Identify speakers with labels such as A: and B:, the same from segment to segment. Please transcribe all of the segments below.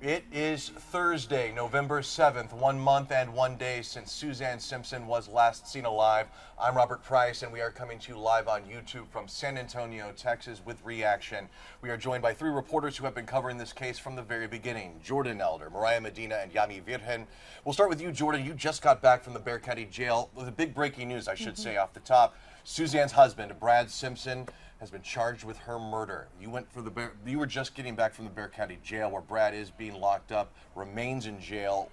A: It is Thursday, November 7th, 1 month and 1 day since Suzanne Simpson was last seen alive. I'm Robert Price, and we are coming to you live on YouTube from San Antonio, Texas, with Reaction. We are joined by three reporters who have been covering this case from the very beginning: Jordan Elder, Mariah Medina, and Yami Virgen. We'll start with you, Jordan. You just got back from the Bexar County Jail with a big breaking news, I should say, off the top. Suzanne's husband, Brad Simpson, has been charged with her murder. You were just getting back from the Bexar County Jail, where Brad is being locked up, remains in jail.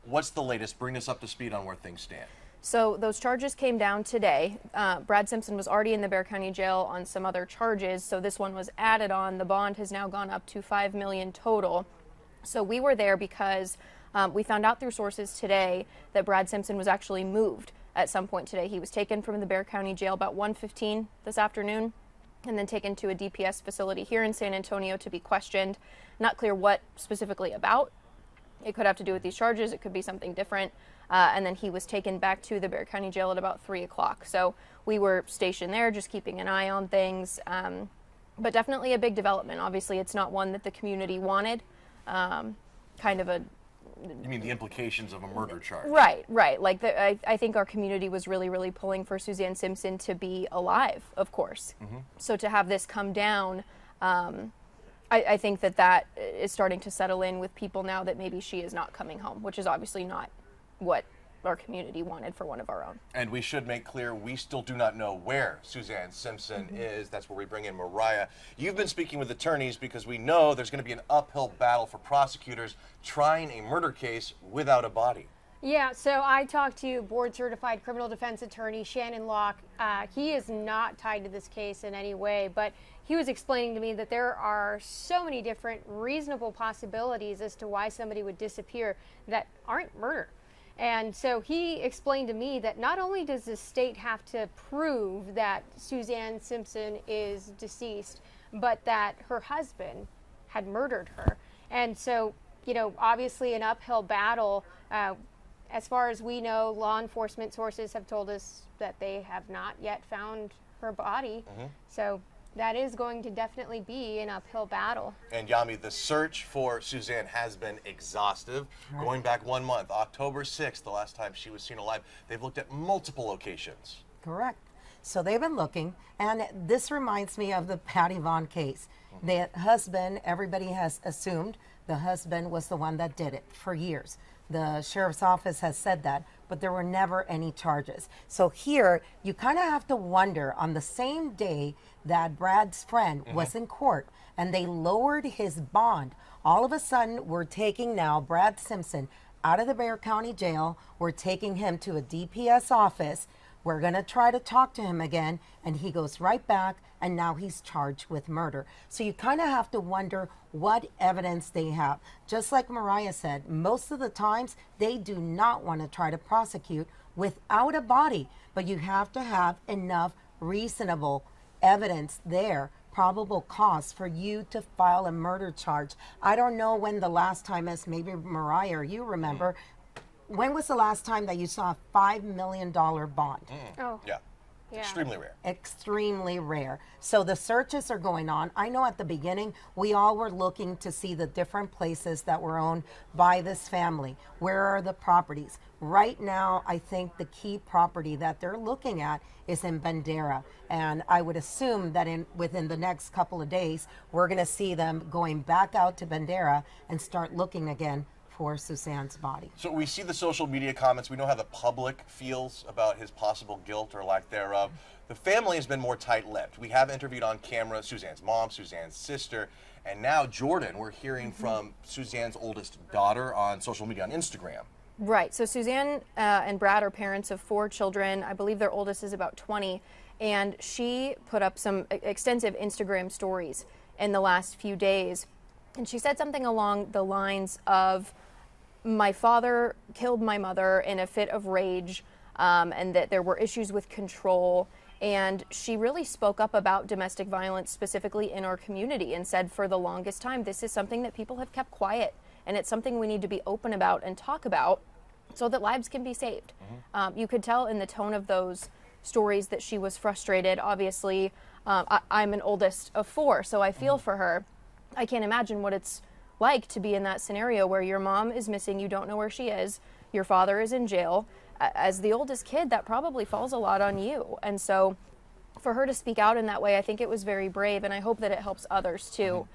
A: What's the latest? Bring us up to speed on where things stand.
B: So those charges came down today. Brad Simpson was already in the Bexar County Jail on some other charges, so this one was added on. The bond has now gone up to $5 million total. So we were there because we found out through sources today that Brad Simpson was actually moved at some point today. He was taken from the Bexar County Jail about 1:15 this afternoon, and then taken to a DPS facility here in San Antonio to be questioned. Not clear what specifically about. It could have to do with these charges. It could be something different. And then he was taken back to the Bexar County Jail at about 3 o'clock. So we were stationed there, just keeping an eye on things. But definitely a big development. Obviously, it's not one that the community wanted. Kind of a...
A: You mean the implications of a murder charge?
B: Right. Like, I think our community was really pulling for Suzanne Simpson to be alive, of course. So to have this come down, I think that is starting to settle in with people now that maybe she is not coming home, which is obviously not what our community wanted for one of our own.
A: And we should make clear, we still do not know where Suzanne Simpson is. That's where we bring in Mariah. You've been speaking with attorneys because we know there's going to be an uphill battle for prosecutors trying a murder case without a body.
C: Yeah, so I talked to board-certified criminal defense attorney Shannon Locke. He is not tied to this case in any way, but he was explaining to me that there are so many different reasonable possibilities as to why somebody would disappear that aren't murder. And so he explained to me that not only does the state have to prove that Suzanne Simpson is deceased, but that her husband had murdered her. And so, you know, obviously an uphill battle. As far as we know, law enforcement sources have told us that they have not yet found her body. So that is going to definitely be an uphill battle.
A: And Yami, the search for Suzanne has been exhaustive. Going back 1 month, October 6th, the last time she was seen alive, they've looked at multiple locations.
D: Correct. So they've been looking, and this reminds me of the Patty Vaughn case. The husband, everybody has assumed the husband was the one that did it for years. The sheriff's office has said that, but there were never any charges. So here, you kind of have to wonder, on the same day that Brad's friend was in court and they lowered his bond, all of a sudden we're taking now Brad Simpson out of the Bexar County Jail. We're taking him to a DPS office. We're going to try to talk to him again, and he goes right back, and now he's charged with murder. So you kind of have to wonder what evidence they have. Just like Mariah said, most of the times they do not want to try to prosecute without a body, but you have to have enough reasonable evidence there, probable cause for you to file a murder charge. I don't know when the last time is, maybe Mariah or you remember, when was the last time that you saw a $5 million bond?
C: Oh.
A: Yeah. Extremely rare.
D: Extremely rare. So the searches are going on. I know at the beginning, we all were looking to see the different places that were owned by this family. Where are the properties? Right now, I think the key property that they're looking at is in Bandera. And I would assume that within the next couple of days, we're going to see them going back out to Bandera and start looking again for Suzanne's body.
A: So we see the social media comments. We know how the public feels about his possible guilt or lack thereof. The family has been more tight-lipped. We have interviewed on camera Suzanne's mom, Suzanne's sister, and now Jordan, we're hearing from Suzanne's oldest daughter on social media, on Instagram.
B: Right. So Suzanne and Brad are parents of 4 children. I believe their oldest is about 20. And she put up some extensive Instagram stories in the last few days. And she said something along the lines of, my father killed my mother in a fit of rage, and that there were issues with control. And she really spoke up about domestic violence specifically in our community and said for the longest time, this is something that people have kept quiet, and it's something we need to be open about and talk about so that lives can be saved. You could tell in the tone of those stories that she was frustrated. Obviously, I'm an oldest of 4, so I feel for her. I can't imagine what it's like to be in that scenario where your mom is missing, you don't know where she is, your father is in jail. As the oldest kid, that probably falls a lot on you. And so for her to speak out in that way, I think it was very brave, and I hope that it helps others too.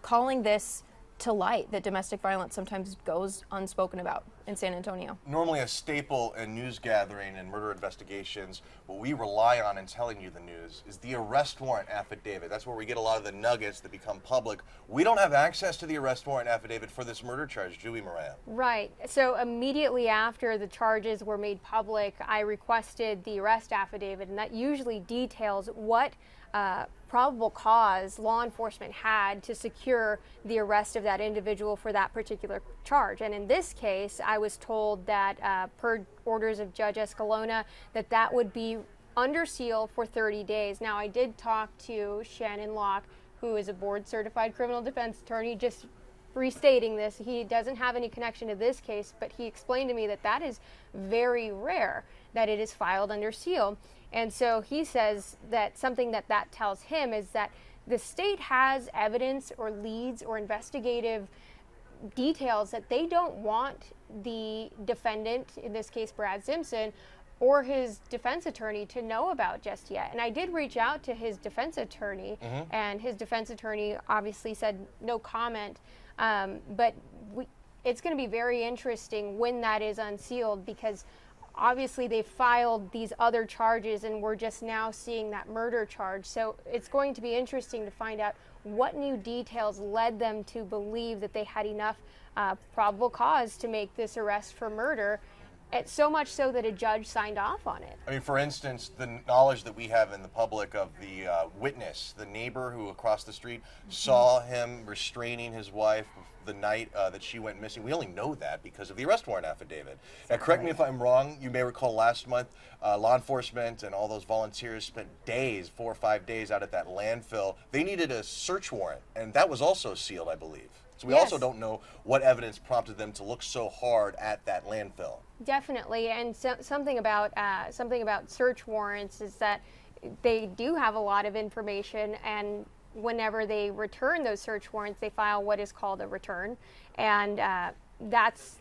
B: Calling this to light, that domestic violence sometimes goes unspoken about in San Antonio.
A: Normally a staple in news gathering and murder investigations, what we rely on in telling you the news is the arrest warrant affidavit. That's where we get a lot of the nuggets that become public. We don't have access to the arrest warrant affidavit for this murder charge, do we, Mariah?
C: Right. So immediately after the charges were made public, I requested the arrest affidavit, and that usually details what probable cause law enforcement had to secure the arrest of that individual for that particular charge. And in this case, I was told that per orders of Judge Escalona, that would be under seal for 30 days. Now, I did talk to Shannon Locke, who is a board-certified criminal defense attorney, just restating this. He doesn't have any connection to this case, but he explained to me that is very rare, that it is filed under seal. And so he says that something that tells him is that the state has evidence or leads or investigative details that they don't want the defendant, in this case Brad Simpson, or his defense attorney to know about just yet. And I did reach out to his defense attorney, and his defense attorney obviously said no comment. But it's going to be very interesting when that is unsealed, because obviously they filed these other charges and we're just now seeing that murder charge. So it's going to be interesting to find out what new details led them to believe that they had enough probable cause to make this arrest for murder. It's so much so that a judge signed off on it.
A: I mean, for instance, the knowledge that we have in the public of the witness, the neighbor who across the street saw him restraining his wife the night that she went missing. We only know that because of the arrest warrant affidavit. Now, correct me if I'm wrong. You may recall last month, law enforcement and all those volunteers spent days, 4 or 5 days out at that landfill. They needed a search warrant, and that was also sealed, I believe. So we also don't know what evidence prompted them to look so hard at that landfill.
C: Definitely, and something about search warrants is that they do have a lot of information, and whenever they return those search warrants, they file what is called a return, and that's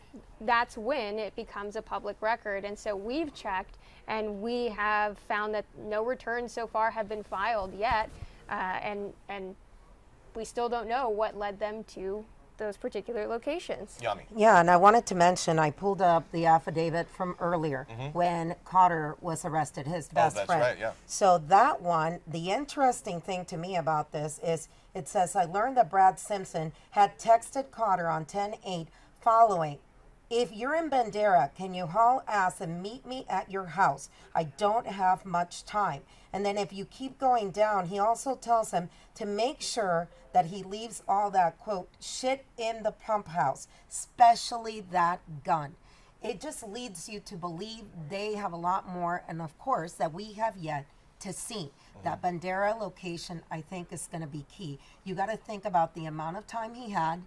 C: when it becomes a public record. And so we've checked, and we have found that no returns so far have been filed yet, and we still don't know what led them to those particular locations.
A: Yami.
D: Yeah, and I wanted to mention, I pulled up the affidavit from earlier when Cotter was arrested, his best friend.
A: That's right, yeah.
D: So that one, the interesting thing to me about this is it says, I learned that Brad Simpson had texted Cotter on 10/8 following, if you're in Bandera, can you haul ass and meet me at your house? I don't have much time. And then if you keep going down, he also tells him to make sure that he leaves all that, quote, shit in the pump house, especially that gun. It just leads you to believe they have a lot more, and of course, that we have yet to see. That Bandera location, I think, is going to be key. You got to think about the amount of time he had,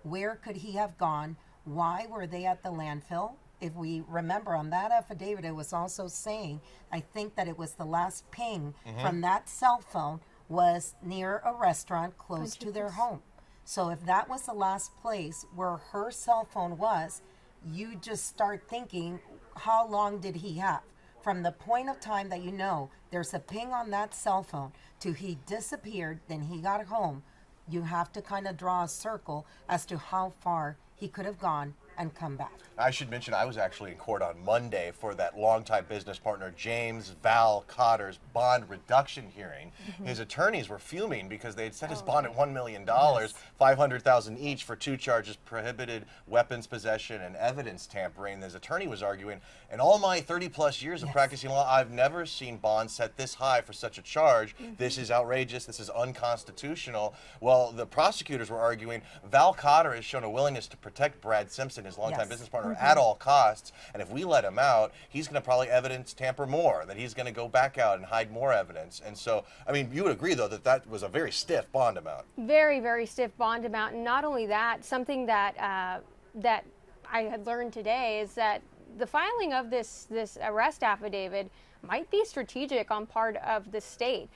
D: where could he have gone, why were they at the landfill? If we remember on that affidavit, it was also saying, I think that it was the last ping from that cell phone was near a restaurant close to their home. So if that was the last place where her cell phone was, you just start thinking, how long did he have? From the point of time that you know there's a ping on that cell phone to he disappeared, then he got home, you have to kind of draw a circle as to how far he could have gone and come back.
A: I should mention I was actually in court on Monday for that longtime business partner James Val Cotter's bond reduction hearing. His attorneys were fuming because they had set his bond at $1 million, $500,000 each for 2 charges: prohibited weapons possession and evidence tampering. His attorney was arguing, in all my 30-plus years of practicing law, I've never seen bonds set this high for such a charge. This is outrageous. This is unconstitutional. Well, the prosecutors were arguing Val Cotter has shown a willingness to protect Brad Simpson, his longtime business partner, at all costs, and if we let him out, he's going to probably evidence tamper more, that he's going to go back out and hide more evidence. And so, I mean, you would agree, though, that that was a very stiff bond amount.
C: Very, very stiff bond amount. And not only that, something that that I had learned today is that the filing of this arrest affidavit might be strategic on part of the state.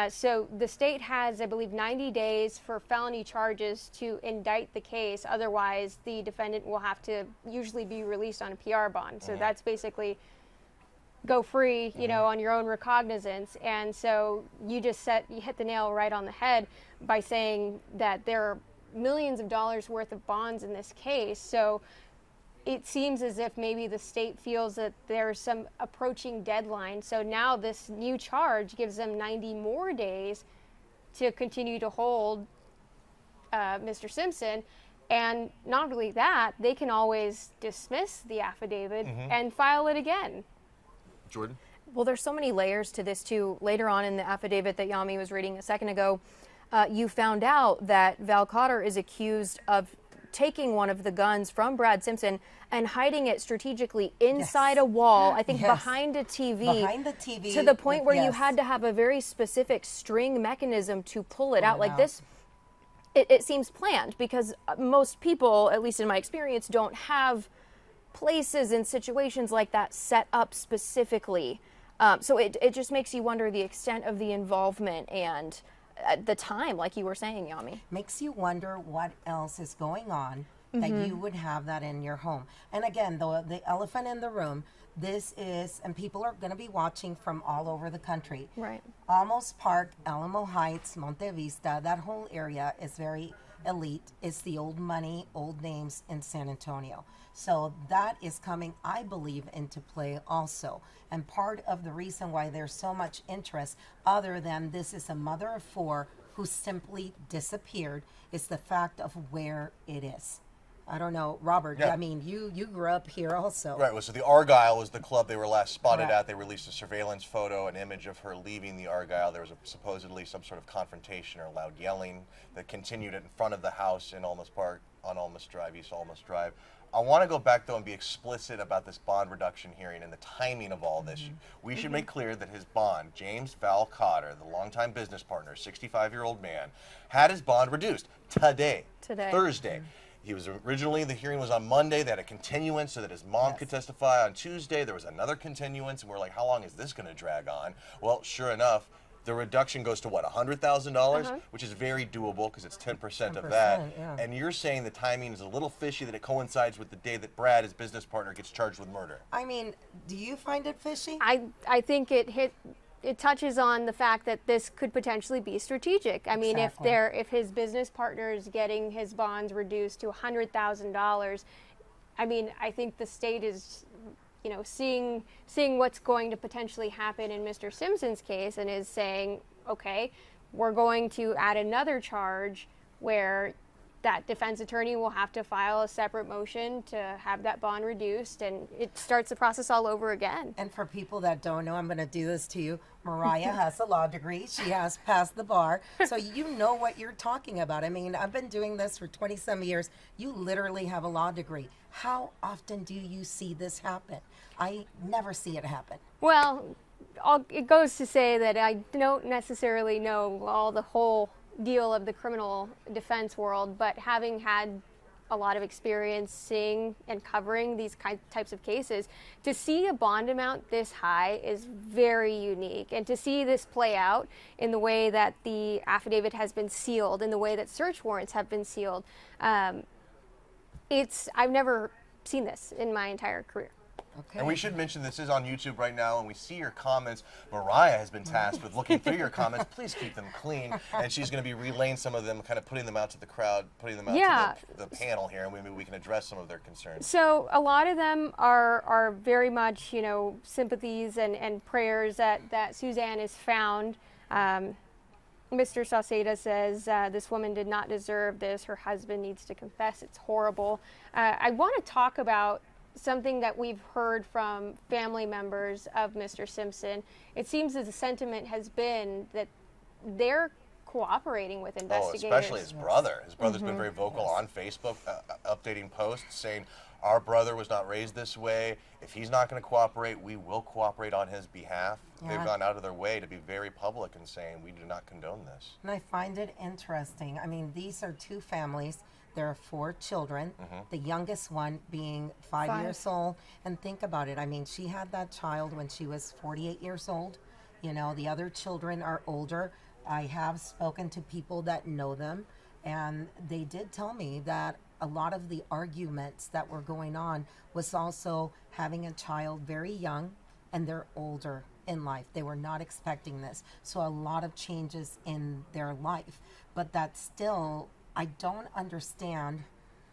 C: So the state has, I believe, 90 days for felony charges to indict the case. Otherwise, the defendant will have to usually be released on a PR bond. So that's basically go free, you know, on your own recognizance. And so you hit the nail right on the head by saying that there are millions of dollars worth of bonds in this case. So it seems as if maybe the state feels that there's some approaching deadline. So now this new charge gives them 90 more days to continue to hold Mr. Simpson. And not only that, they can always dismiss the affidavit and file it again.
A: Jordan?
B: Well, there's so many layers to this, too. Later on in the affidavit that Yami was reading a second ago, you found out that Val Cotter is accused of taking one of the guns from Brad Simpson and hiding it strategically inside a wall, I think behind a TV.
D: Behind the TV.
B: To the point where you had to have a very specific string mechanism to pull it out. Like this, it seems planned, because most people, at least in my experience, don't have places and situations like that set up specifically. So it just makes you wonder the extent of the involvement and the time, like you were saying, Yami.
D: Makes you wonder what else is going on that you would have that in your home. And again, the elephant in the room, this is, and people are going to be watching from all over the country.
B: Right.
D: Olmos Park, Elmo Heights, Monte Vista, that whole area is very elite. It's the old money, old names in San Antonio. So that is coming, I believe, into play also. And part of the reason why there's so much interest, other than this is a mother of four who simply disappeared, is the fact of where it is. I don't know, Robert, I mean, you grew up here also.
A: Right, well, so the Argyle was the club they were last spotted
D: Correct.
A: at. They released a surveillance photo, an image of her leaving the Argyle. There was supposedly some sort of confrontation or loud yelling that continued in front of the house in Olmos Park on Olmos Drive, East Olmos Drive. I want to go back, though, and be explicit about this bond reduction hearing and the timing of all this. We should make clear that his bond, James Val Cotter, the longtime business partner, 65-year-old man, had his bond reduced today. Thursday. He was originally, the hearing was on Monday. They had a continuance so that his mom could testify on Tuesday. There was another continuance, and we're like, how long is this going to drag on? Well, sure enough, the reduction goes to what, $100,000, which is very doable because it's 10% of that. And you're saying the timing is a little fishy, that it coincides with the day that Brad, his business partner, gets charged with murder.
D: I mean, do you find it fishy?
C: I think it touches on the fact that this could potentially be strategic. I mean, if his business partner is getting his bonds reduced to $100,000, I mean, I think the state is, you know, seeing what's going to potentially happen in Mr. Simpson's case and is saying, okay, we're going to add another charge where that defense attorney will have to file a separate motion to have that bond reduced, and it starts the process all over again.
D: And for people that don't know, I'm going to do this to you. Mariah has a law degree. She has passed the bar. So you know what you're talking about. I mean, I've been doing this for 20-some years. You literally have a law degree. How often do you see this happen? I never see it happen.
C: Well, it goes to say that I don't necessarily know all the whole deal of the criminal defense world, but having had a lot of experience seeing and covering these types of cases, to see a bond amount this high is very unique. And to see this play out in the way that the affidavit has been sealed, in the way that search warrants have been sealed, I've never seen this in my entire career.
A: And we should mention this is on YouTube right now, and we see your comments. Mariah has been tasked with looking through your comments. Please keep them clean. And she's going to be relaying some of them, kind of putting them out to the crowd, putting them out to the panel here, and maybe we can address some of their concerns.
C: So a lot of them are very much, you know, sympathies and prayers that Suzanne is found. Mr. Sauceda says, this woman did not deserve this. Her husband needs to confess. It's horrible. I want to talk about something that we've heard from family members of Mr. Simpson. It seems that the sentiment has been that they're cooperating with investigators.
A: Oh, especially his brother. His brother's been very vocal on Facebook, updating posts saying, our brother was not raised this way. If he's not going to cooperate, we will cooperate on his behalf. They've gone out of their way to be very public and saying, we do not condone this.
D: And I find it interesting. I mean, these are two families There are 4 children, the youngest one being 5 years old. And think about it. I mean, she had that child when she was 48 years old. You know, the other children are older. I have spoken to people that know them, and they did tell me that a lot of the arguments that were going on was also having a child very young, and they're older in life. They were not expecting this. So a lot of changes in their life. But that still, I don't understand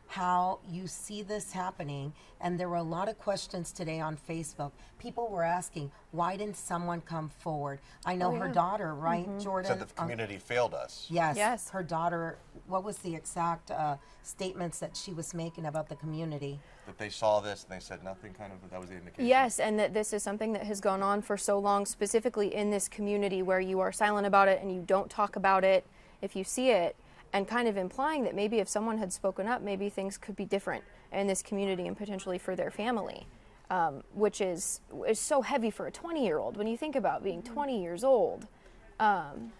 D: how you see this happening. And there were a lot of questions today on Facebook. People were asking, why didn't someone come forward? I know her daughter, right, Jordan?
A: Said the community failed us.
D: Yes. Her daughter, what was the exact statements that she was making about the community?
A: That they saw this and they said nothing, kind of, that was the indication.
B: Yes, and that this is something that has gone on for so long, specifically in this community where you are silent about it and you don't talk about it if you see it, and kind of implying that maybe if someone had spoken up, maybe things could be different in this community and potentially for their family, which is so heavy for a 20-year-old when you think about being 20 years old and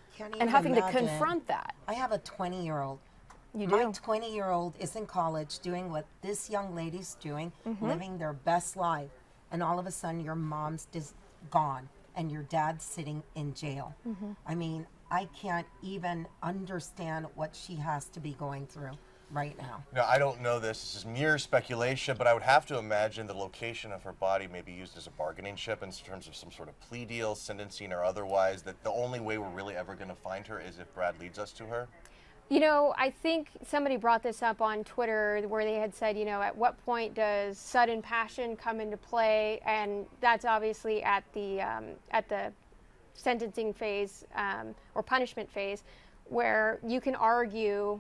B: having to confront that.
D: I have a 20-year-old.
B: You
D: My
B: do.
D: 20-year-old is in college doing what this young lady's doing, living their best life. And all of a sudden, your mom's just gone and your dad's sitting in jail. I mean, I can't even understand what she has to be going through right now.
A: Now, I don't know this. This is mere speculation, but I would have to imagine the location of her body may be used as a bargaining chip in terms of some sort of plea deal, sentencing, or otherwise, that the only way we're really ever going to find her is if Brad leads us to her.
C: You know, I think somebody brought this up on Twitter where they had said, you know, at what point does sudden passion come into play? And that's obviously at the sentencing phase or punishment phase, where you can argue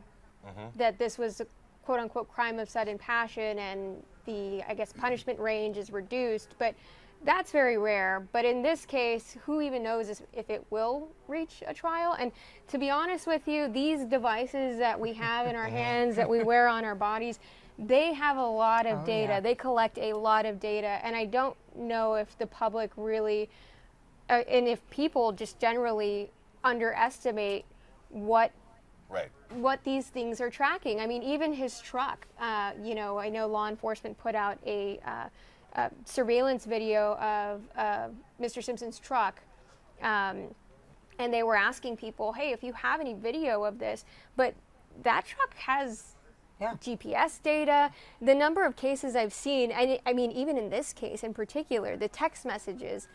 C: that this was a quote unquote crime of sudden passion and the, I guess, punishment range is reduced. But that's very rare. But in this case, who even knows if it will reach a trial? And to be honest with you, these devices that we have in our hands, that we wear on our bodies, they have a lot of data.
D: Yeah.
C: They collect a lot of data. And I don't know if the public really, and if people just generally underestimate what these things are tracking. I mean, even his truck, you know, I know law enforcement put out a surveillance video of Mr. Simpson's truck, and they were asking people, hey, if you have any video of this, but that truck has GPS data. The number of cases I've seen, I mean, even in this case in particular, the text messages,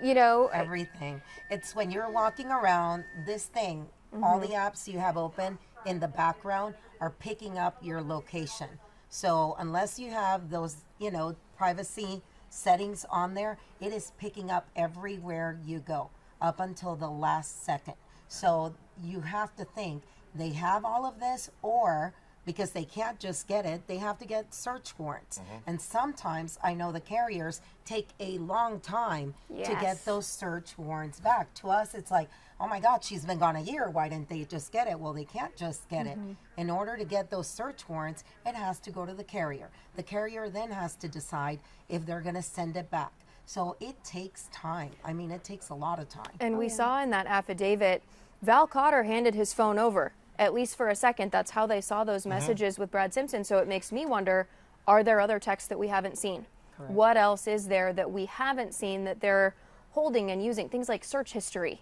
C: you know.
D: Everything. It's when you're walking around, this thing, all the apps you have open in the background are picking up your location. So unless you have those, you know, privacy settings on there, it is picking up everywhere you go up until the last second. So you have to think they have all of this, or because they can't just get it, they have to get search warrants. And sometimes I know the carriers take a long time to get those search warrants back. To us, it's like, oh my God, she's been gone a year. Why didn't they just get it? Well, they can't just get it. In order to get those search warrants, it has to go to the carrier. The carrier then has to decide if they're going to send it back. So it takes time. I mean, it takes a lot of time.
B: And we saw in that affidavit, Val Cotter handed his phone over, at least for a second. That's how they saw those messages with Brad Simpson. So it makes me wonder, are there other texts that we haven't seen? Correct. What else is there that we haven't seen that they're holding and using? Things like search history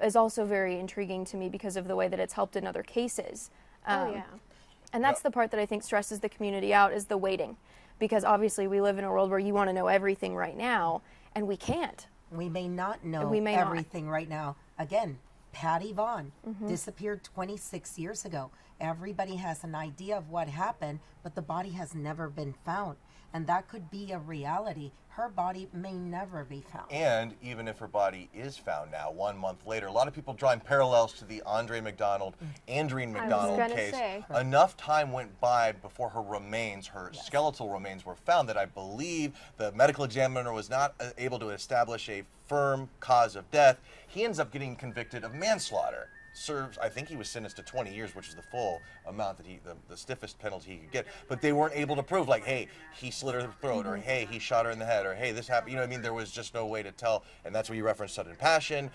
B: is also very intriguing to me because of the way that it's helped in other cases. And that's the part that I think stresses the community out, is the waiting. Because obviously we live in a world where you want to know everything right now, and we can't.
D: We may not know everything right now. Again, Patty Vaughn disappeared 26 years ago. Everybody has an idea of what happened, but the body has never been found. And that could be a reality. Her body may never be found.
A: And even if her body is found now, 1 month later, a lot of people drawing parallels to the Andreen McDonald case. Enough time went by before her remains, her skeletal remains, were found that I believe the medical examiner was not able to establish a firm cause of death. He ends up getting convicted of manslaughter. Serves, I think he was sentenced to 20 years, which is the full amount that the stiffest penalty he could get. But they weren't able to prove, like, hey, he slit her throat, or hey, he shot her in the head, or hey, this happened. You know what I mean? There was just no way to tell, and that's where you reference sudden passion.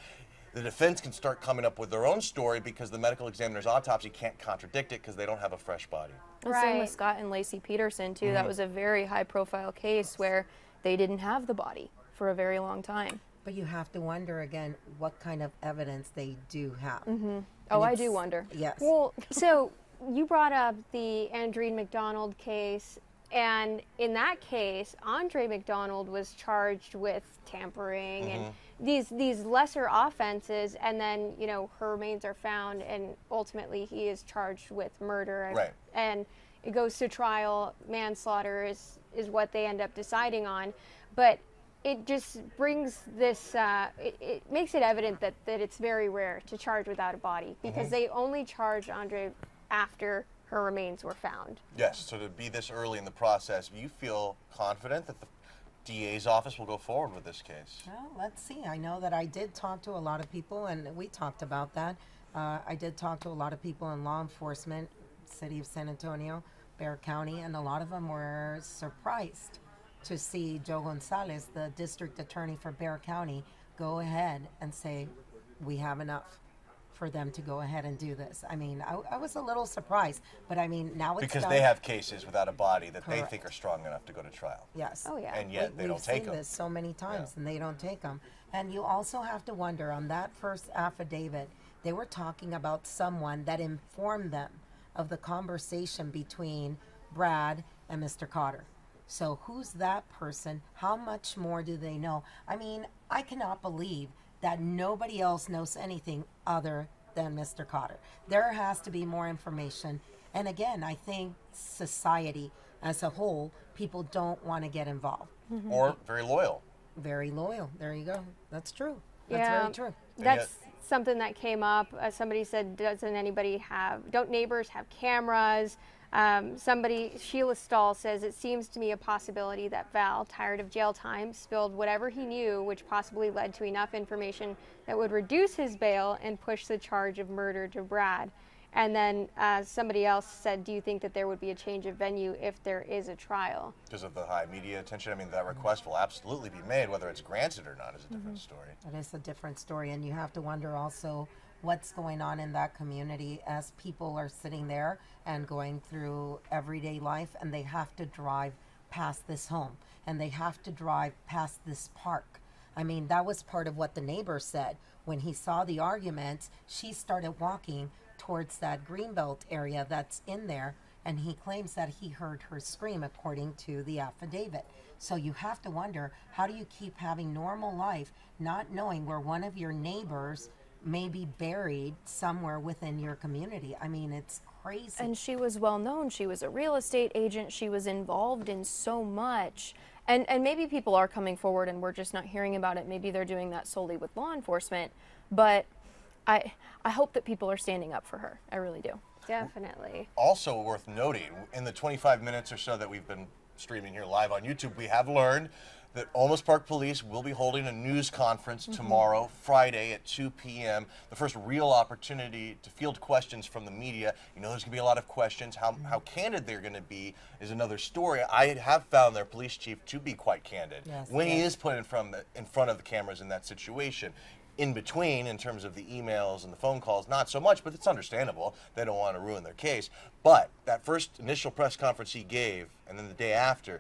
A: the defense can start coming up with their own story because the medical examiner's autopsy can't contradict it because they don't have a fresh body.
B: And same with
C: Right.
B: Scott and Lacey Peterson too. That was a very high-profile case where they didn't have the body for a very long time.
D: But you have to wonder again what kind of evidence they do have.
B: Oh, I
D: it's-
B: do wonder.
D: Yes.
C: Well, so you brought up the Andreen McDonald case, and in that case, Andre McDonald was charged with tampering and these lesser offenses, and then her remains are found, and ultimately he is charged with murder.
A: Right.
C: And it goes to trial. Manslaughter is what they end up deciding on, but it just brings this, it makes it evident that it's very rare to charge without a body, because they only charged Andre after her remains were found.
A: Yes, so to be this early in the process, you feel confident that the DA's office will go forward with this case?
D: Well, let's see. I know that I did talk to a lot of people, and we talked about that. I did talk to a lot of people in law enforcement, city of San Antonio, Bexar County, and a lot of them were surprised to see Joe Gonzalez, the district attorney for Bexar County, go ahead and say, we have enough for them to go ahead and do this. I mean, I was a little surprised, but I mean, now it's
A: Because
D: done.
A: they have cases without a body that they
D: Correct.
A: think are strong enough to go to trial.
D: Yes.
C: Oh, yeah.
A: And yet they don't take
D: We've
A: them.
D: seen this so many times, and they don't take them. And you also have to wonder, on that first affidavit, they were talking about someone that informed them of the conversation between Brad and Mr. Cotter. So who's that person? How much more do they know? I mean, I cannot believe that nobody else knows anything other than Mr. Cotter. There has to be more information. And again, I think society as a whole, people don't want to get involved.
A: Or very loyal.
D: Very loyal. There you go. That's true. That's
C: Yeah.
D: very true.
C: That's something that came up. Somebody said, don't neighbors have cameras? Sheila Stahl says, it seems to me a possibility that Val, tired of jail time, spilled whatever he knew, which possibly led to enough information that would reduce his bail and push the charge of murder to Brad. And then somebody else said, do you think that there would be a change of venue if there is a trial?
A: Because of the high media attention, I mean, that request will absolutely be made. Whether it's granted or not is a different story.
D: It is a different story. And you have to wonder also what's going on in that community as people are sitting there and going through everyday life, and they have to drive past this home, and they have to drive past this park. I mean, that was part of what the neighbor said. When he saw the arguments, she started walking towards that greenbelt area that's in there, and he claims that he heard her scream according to the affidavit. So you have to wonder, how do you keep having normal life not knowing where one of your neighbors may be buried somewhere within your community? I mean, it's crazy.
B: And she was well known. She was a real estate agent. She was involved in so much. And maybe people are coming forward and we're just not hearing about it. Maybe they're doing that solely with law enforcement. But I hope that people are standing up for her. I really do.
C: Definitely.
A: Also worth noting, in the 25 minutes or so that we've been streaming here live on YouTube, we have learned that Olmos Park Police will be holding a news conference tomorrow, Friday at 2 p.m. The first real opportunity to field questions from the media. You know, there's going to be a lot of questions. How candid they're going to be is another story. I have found their police chief to be quite candid when he is put in front of the cameras in that situation. In between, in terms of the emails and the phone calls, not so much, but it's understandable. They don't want to ruin their case. But that first initial press conference he gave, and then the day after,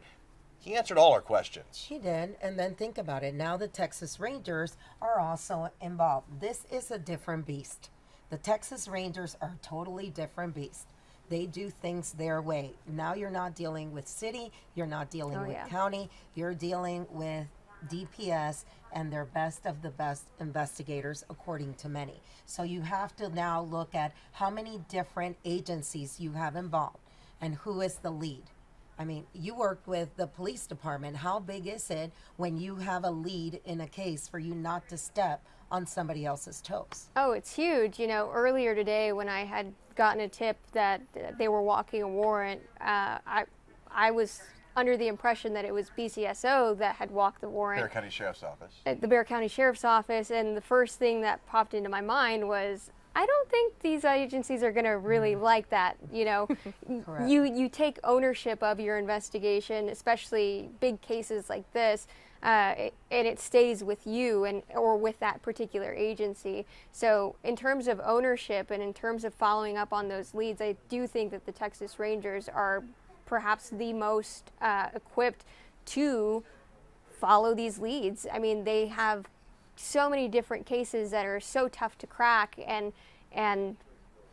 A: he answered all our questions.
D: He did, and then think about it. Now the Texas Rangers are also involved. This is a different beast. The Texas Rangers are a totally different beast. They do things their way. Now you're not dealing with city, you're not dealing with county, you're dealing with DPS and their best of the best investigators, according to many. So you have to now look at how many different agencies you have involved and who is the lead. I mean, you worked with the police department. How big is it when you have a lead in a case for you not to step on somebody else's toes?
C: Oh, it's huge. You know, earlier today when I had gotten a tip that they were walking a warrant, I was under the impression that it was BCSO that had walked the warrant.
A: Bexar County Sheriff's Office.
C: At the Bexar County Sheriff's Office, and the first thing that popped into my mind was, I don't think these agencies are going to really like that. You know, you take ownership of your investigation, especially big cases like this. and it stays with you or with that particular agency. So in terms of ownership and in terms of following up on those leads, I do think that the Texas Rangers are perhaps the most equipped to follow these leads. I mean, they have so many different cases that are so tough to crack, and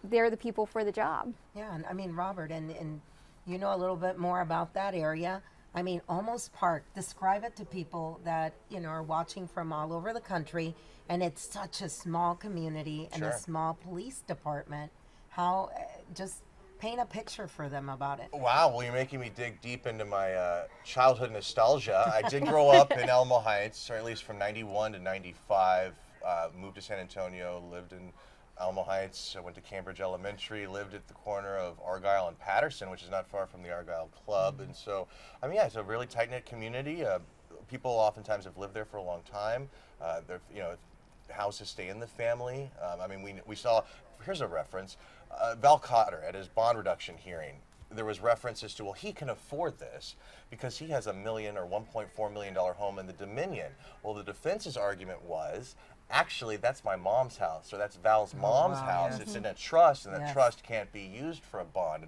C: they're the people for the job.
D: Yeah, and I mean, Robert, and you know a little bit more about that area. I mean, Olmos Park, describe it to people that, you know, are watching from all over the country, and it's such a small community and a small police department. How, just paint a picture for them about it.
A: Wow, well, you're making me dig deep into my childhood nostalgia. I did grow up in Elmo Heights, or at least from 91 to 95, moved to San Antonio, lived in Elmo Heights. I went to Cambridge Elementary, lived at the corner of Argyle and Patterson, which is not far from the Argyle Club. And so, I mean, yeah, it's a really tight-knit community. People oftentimes have lived there for a long time. They're, you know, houses stay in the family. I mean, we saw, here's a reference, Val Cotter at his bond reduction hearing, there was references to, well, he can afford this because he has $1 million or $1.4 million home in the Dominion. Well, the defense's argument was, actually, that's my mom's house, or that's Val's mom's house.
D: Yes.
A: It's in a trust, and the trust can't be used for a bond,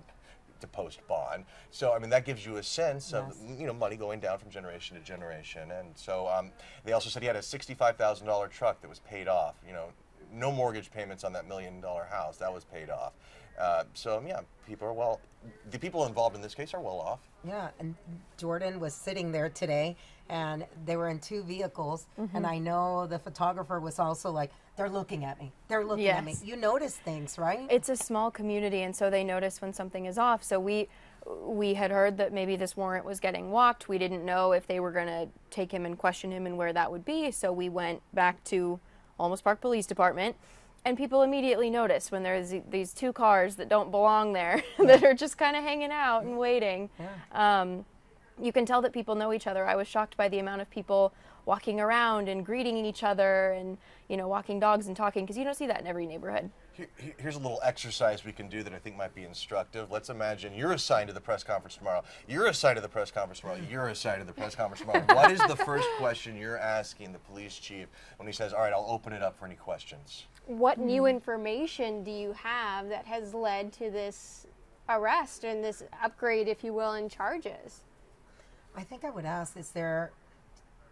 A: to post bond. So, I mean, that gives you a sense of, you know, money going down from generation to generation. And so they also said he had a $65,000 truck that was paid off. You know, no mortgage payments on that $1 million house. That was paid off. So, yeah, the people involved in this case are well off.
D: Yeah, and Jordan was sitting there today, and they were in two vehicles, and I know the photographer was also like, they're looking at me. They're looking at me. You notice things, right?
B: It's a small community, and so they notice when something is off. So we had heard that maybe this warrant was getting walked. We didn't know if they were going to take him and question him and where that would be. So we went back to Olmos Park Police Department, and people immediately notice when there's these two cars that don't belong there that are just kind of hanging out and waiting. You can tell that people know each other. I was shocked by the amount of people walking around and greeting each other and, you know, walking dogs and talking, because you don't see that in every neighborhood.
A: Here's a little exercise we can do that I think might be instructive. Let's imagine you're assigned to the press conference tomorrow. You're assigned to the press conference tomorrow. You're assigned to the press conference tomorrow. What is the first question you're asking the police chief when he says, all right, I'll open it up for any questions?
C: What new information do you have that has led to this arrest and this upgrade, if you will, in charges?
D: I think I would ask,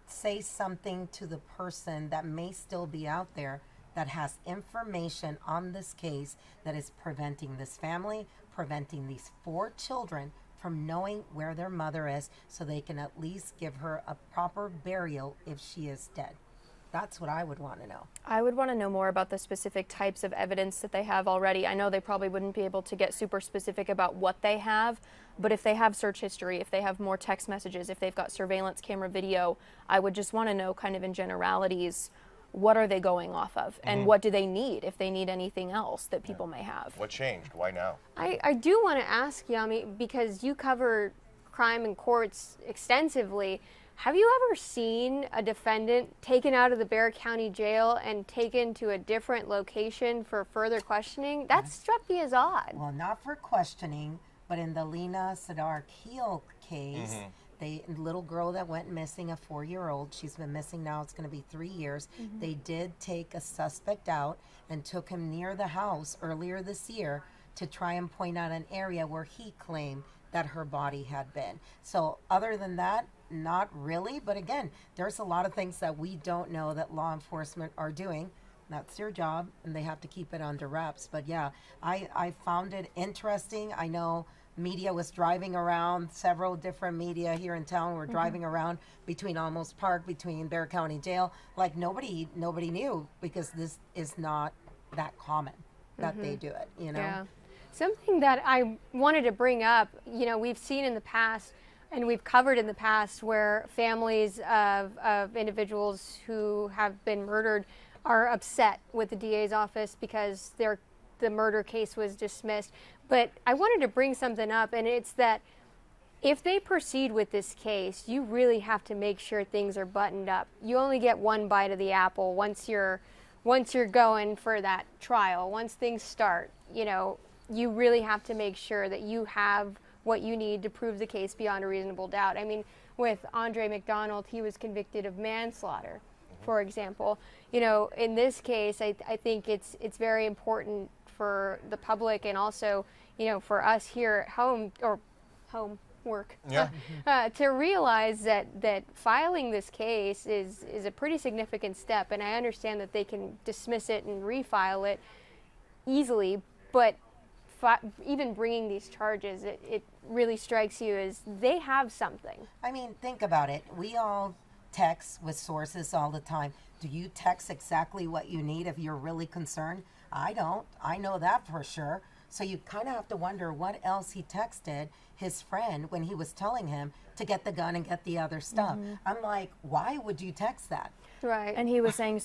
D: say something to the person that may still be out there that has information on this case that is preventing this family, preventing these 4 children from knowing where their mother is, so they can at least give her a proper burial if she is dead. That's what I would want to know.
B: I would want to know more about the specific types of evidence that they have already. I know they probably wouldn't be able to get super specific about what they have, but if they have search history, if they have more text messages, if they've got surveillance camera video, I would just want to know kind of in generalities, what are they going off of? And what do they need, if they need anything else that people may have?
A: What changed? Why now?
C: I do want to ask, Yami, because you cover crime in courts extensively, have you ever seen a defendant taken out of the Bexar County Jail and taken to a different location for further questioning? That struck me as odd.
D: Well, not for questioning, but in the Lena Sadar Keel case, the little girl that went missing, a 4-year-old, she's been missing now, it's going to be 3 years. They did take a suspect out and took him near the house earlier this year to try and point out an area where he claimed that her body had been. So other than that, not really. But again, there's a lot of things that we don't know that law enforcement are doing. That's their job, and they have to keep it under wraps. But yeah, I found it interesting. I know media was driving around, several different media here in town were driving around between Olmos Park, between Bexar County Jail. Like nobody knew, because this is not that common that they do it, you know?
C: Yeah. Something that I wanted to bring up, you know, we've seen in the past and we've covered in the past where families of individuals who have been murdered are upset with the DA's office because the murder case was dismissed. But I wanted to bring something up, and it's that if they proceed with this case, you really have to make sure things are buttoned up. You only get one bite of the apple once you're going for that trial. Once things start, you know, you really have to make sure that you have what you need to prove the case beyond a reasonable doubt. I mean, with Andre McDonald, he was convicted of manslaughter, for example. You know, in this case, I think it's very important for the public and also, you know, for us here at home or home work, to realize that filing this case is a pretty significant step. And I understand that they can dismiss it and refile it easily, but even bringing these charges, it really strikes you as they have something.
D: I mean, think about it. We all text with sources all the time. Do you text exactly what you need if you're really concerned? I don't. I know that for sure. So you kind of have to wonder what else he texted his friend when he was telling him to get the gun and get the other stuff. I'm like, why would you text that?
C: Right.
B: And he was saying,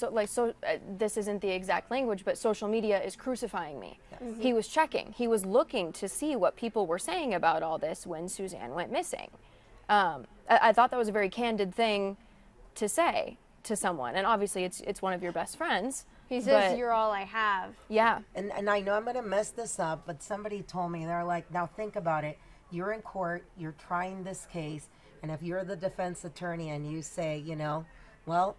B: this isn't the exact language, but social media is crucifying me. Yes. He was checking. He was looking to see what people were saying about all this when Suzanne went missing. I thought that was a very candid thing to say to someone. And obviously it's one of your best friends.
C: He says, you're all I have.
B: Yeah.
D: And I know I'm going to mess this up, but somebody told me, they're like, now think about it. You're in court, you're trying this case, and if you're the defense attorney and you say, you know, well,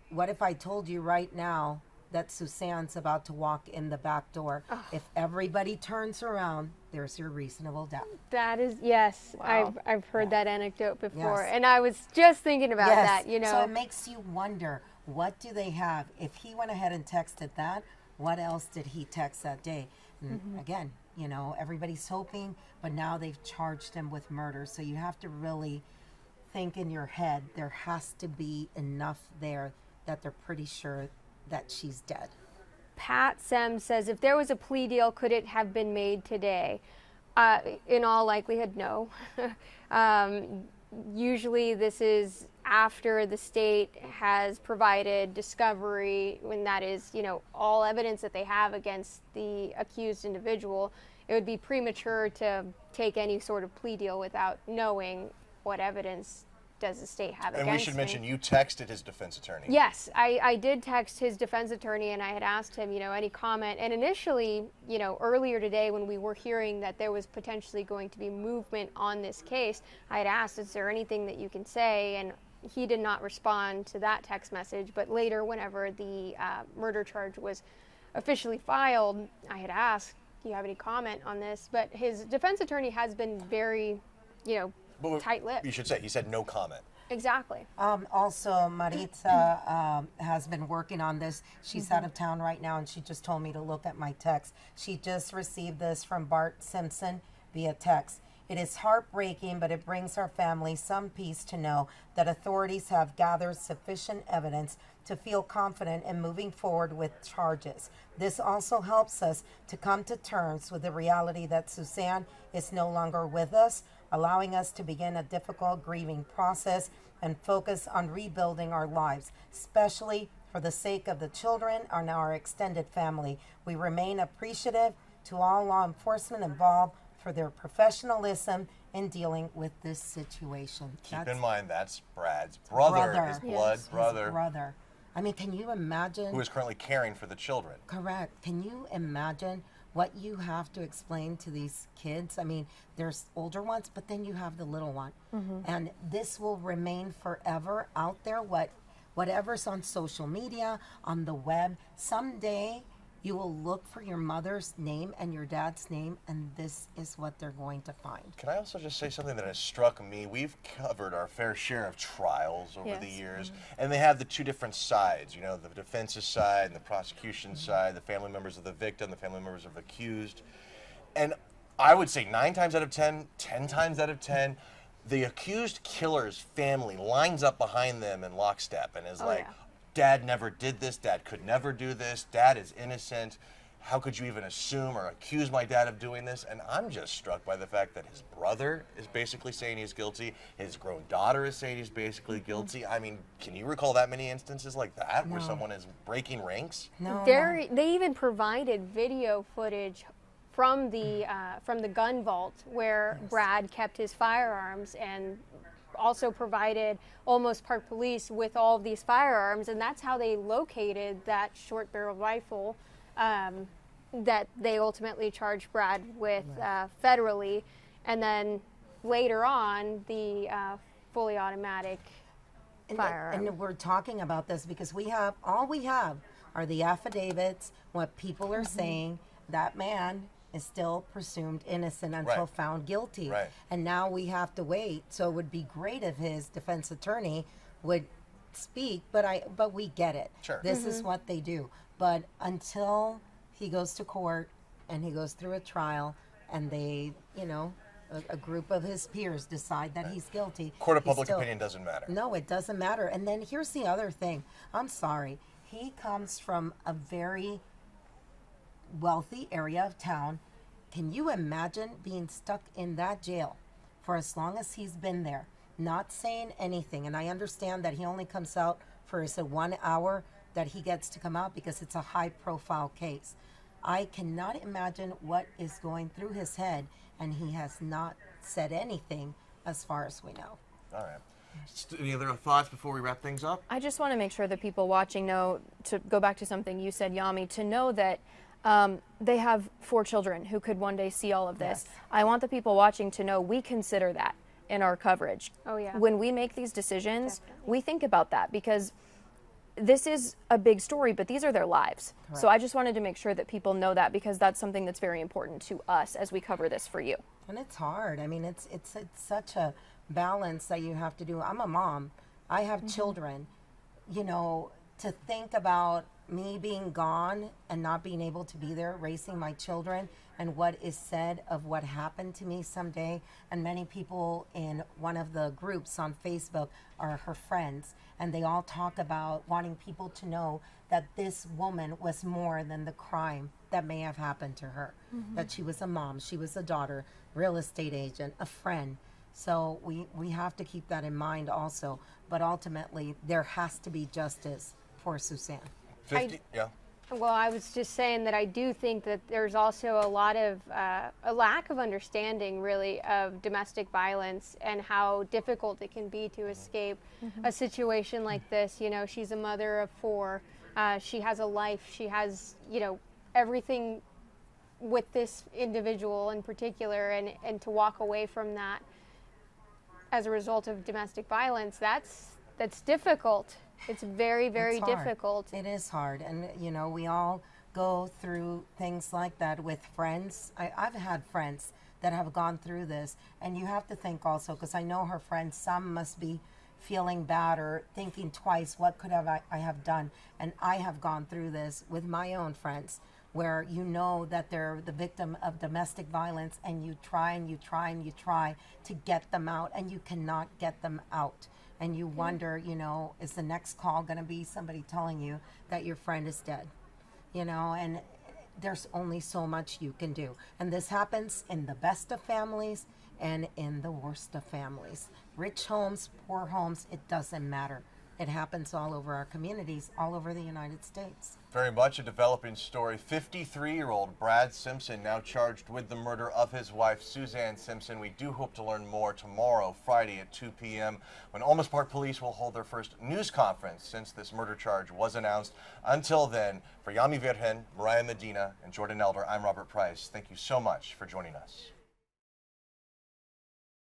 D: what if I told you right now that Suzanne's about to walk in the back door? Oh. If everybody turns around, there's your reasonable doubt.
C: That is, yes. Wow. I've heard that anecdote before.
D: Yes.
C: And I was just thinking about that, you know.
D: So it makes you wonder, what do they have? If he went ahead and texted that, what else did he text that day? And again, you know, everybody's hoping, but now they've charged him with murder. So you have to really think in your head, there has to be enough there that they're pretty sure that she's dead.
C: Pat Sem says, if there was a plea deal, could it have been made today? In all likelihood, no. Usually this is after the state has provided discovery, when that is, you know, all evidence that they have against the accused individual. It would be premature to take any sort of plea deal without knowing what evidence does the state have against me.
A: And we should mention, you texted his defense attorney.
C: Yes, I did text his defense attorney, and I had asked him, you know, any comment. And initially, you know, earlier today when we were hearing that there was potentially going to be movement on this case, I had asked, is there anything that you can say? And he did not respond to that text message. But later, whenever the murder charge was officially filed, I had asked, do you have any comment on this? But his defense attorney has been very, you know, tight-lipped.
A: You should say, he said no comment.
C: Exactly.
D: Also, Maritza has been working on this. She's out of town right now, and she just told me to look at my text. She just received this from Bart Simpson via text. It is heartbreaking, but it brings our family some peace to know that authorities have gathered sufficient evidence to feel confident in moving forward with charges. This also helps us to come to terms with the reality that Suzanne is no longer with us, allowing us to begin a difficult grieving process and focus on rebuilding our lives, especially for the sake of the children and our extended family. We remain appreciative to all law enforcement involved for their professionalism in dealing with this situation.
A: Keep in mind, that's Brad's brother. His blood brother.
D: His brother. I mean, can you imagine?
A: Who is currently caring for the children.
D: Correct. Can you imagine what you have to explain to these kids? I mean, there's older ones, but then you have the little one. And this will remain forever out there, whatever's on social media, on the web. Someday you will look for your mother's name and your dad's name, and this is what they're going to find.
A: Can I also just say something that has struck me? We've covered our fair share of trials over the years, and they have the two different sides, you know, the defense's side and the prosecution's side, the family members of the victim, the family members of the accused. And I would say 9 times out of 10, 10 times out of 10, the accused killer's family lines up behind them in lockstep and is Dad never did this, Dad could never do this, Dad is innocent. How could you even assume or accuse my dad of doing this? And I'm just struck by the fact that his brother is basically saying he's guilty. His grown daughter is saying he's basically guilty. I mean, can you recall that many instances like that where someone is breaking ranks?
D: No.
C: They even provided video footage from the gun vault where Brad kept his firearms, and also provided Olmos Park police with all of these firearms, and that's how they located that short barrel rifle that they ultimately charged Brad with federally. and then later on the fully automatic firearm.
D: And we're talking about this because all we have are the affidavits, what people are saying. That man is still presumed innocent until
A: Right.
D: found guilty.
A: Right.
D: And now we have to wait. So it would be great if his defense attorney would speak, but we get it.
A: Sure.
D: This is what they do. But until he goes to court and he goes through a trial and they, a group of his peers decide that he's guilty.
A: Court of
D: he's
A: public
D: still-
A: opinion doesn't matter.
D: No, it doesn't matter. And then here's the other thing. I'm sorry. He comes from a very wealthy area of town. Can you imagine being stuck in that jail for as long as he's been there, not saying anything? And I understand that he only comes out for 1 hour that he gets to come out because it's a high profile case. I cannot imagine what is going through his head, and he has not said anything as far as we know.
A: All right. Any other thoughts before we wrap things up?
B: I just want to make sure that people watching know, to go back to something you said, Yami, to know that they have 4 children who could one day see all of this.
D: Yes.
B: I want the people watching to know we consider that in our coverage.
C: Oh, yeah.
B: When we make these decisions,
C: Definitely.
B: we think about that because this is a big story, but these are their lives. So I just wanted to make sure that people know that because that's something that's very important to us as we cover this for you.
D: And it's hard. I mean, it's such a balance that you have to do. I'm a mom. I have children. To think about me being gone and not being able to be there raising my children and what is said of what happened to me someday. And many people in one of the groups on Facebook are her friends, and they all talk about wanting people to know that this woman was more than the crime that may have happened to her. That she was a mom, she was a daughter, real estate agent, a friend. So we have to keep that in mind also. But ultimately, there has to be justice for Suzanne.
A: 50, yeah.
C: Well, I was just saying that I do think that there's also a lot of a lack of understanding, really, of domestic violence and how difficult it can be to escape a situation like this. She's a mother of 4. She has a life. She has, everything with this individual in particular, and to walk away from that as a result of domestic violence, that's difficult. It's very, very
D: It's hard.
C: difficult.
D: It is hard. And, we all go through things like that with friends. I've had friends that have gone through this. And you have to think also, because I know her friends, some must be feeling bad or thinking twice, what could I have done? And I have gone through this with my own friends, where you know that they're the victim of domestic violence, and you try and you try and you try to get them out, and you cannot get them out. And you wonder, is the next call going to be somebody telling you that your friend is dead? And there's only so much you can do. And this happens in the best of families and in the worst of families. Rich homes, poor homes, it doesn't matter. It happens all over our communities, all over the United States.
A: Very much a developing story. 53-year-old Brad Simpson now charged with the murder of his wife, Suzanne Simpson. We do hope to learn more tomorrow, Friday at 2 p.m., when Olmos Park Police will hold their first news conference since this murder charge was announced. Until then, for Yami Virgen, Mariah Medina, and Jordan Elder, I'm Robert Price. Thank you so much for joining us.